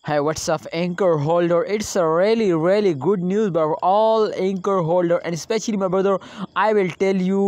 Hey, what's up, anchor holder? It's a really good news for all anchor holder, and especially my brother. I will tell you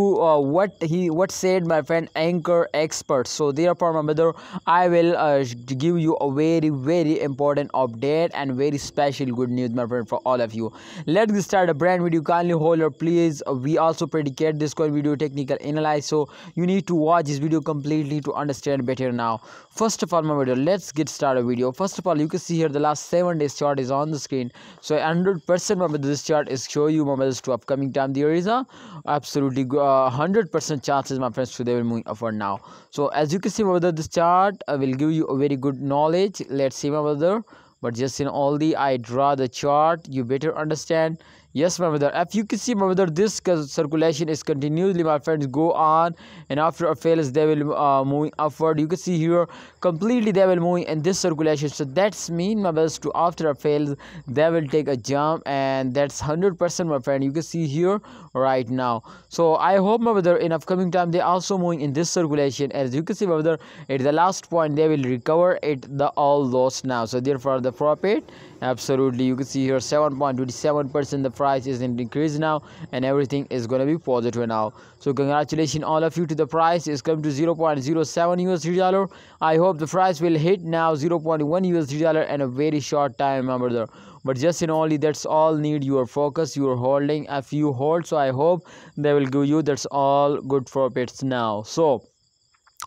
what said my friend anchor expert. So therefore, my brother, I will give you a very important update and very special good news, my friend, for all of you. Let's start a brand video. Kindly holder, please. We also predicate this coin video technical analyze. So you need to watch this video completely to understand better now. First of all, my brother, let's get started video. First of all, you can see here the last 7 days chart is on the screen. So 100% my brother, this chart is show you my brothers to upcoming time. There is a absolutely 100% chances, my friends, to they will move upward now. So as you can see my brother, this chart will give you a very good knowledge. Let's see my brother, but just in all the I draw the chart, you better understand. Yes, my brother, if you can see my brother, this circulation is continuously, my friends, go on, and after a fails they will moving upward. You can see here completely they will moving in this circulation. So that's mean my brothers, to after a fails they will take a jump, and that's 100% my friend. You can see here right now. So I hope my brother in upcoming time they also moving in this circulation. As you can see my brother, at the last point they will recover it the all lost now. So therefore the profit absolutely, you can see here 7.27% the price is in decrease now, and everything is going to be positive now. So congratulations all of you to the price is come to 0.07 USD dollar. I hope the price will hit now 0.1 USD dollar in a very short time, my brother. But just in only that's all need your focus, your holding. If you hold, so I hope they will give you that's all good profits now. So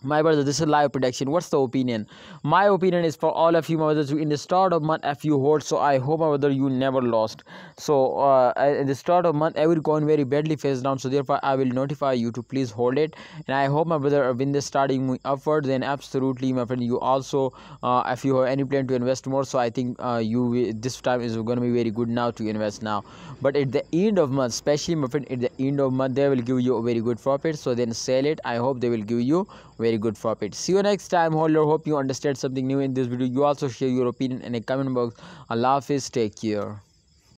my brother, this is live prediction. What's the opinion? My opinion is for all of you, my brothers, in the start of month if you hold, so I hope my brother you never lost. So in the start of month every coin very badly face down, so therefore I will notify you to please hold it. And I hope my brother when the starting upward, then absolutely my friend you also if you have any plan to invest more, so I think this time is going to be very good now to invest now. But at the end of month, especially my friend, at the end of month they will give you a very good profit, so then sell it. I hope they will give you very good profit. See you next time, holder. Hope you understand something new in this video. You also share your opinion in a comment box. Allah Hafiz, take care.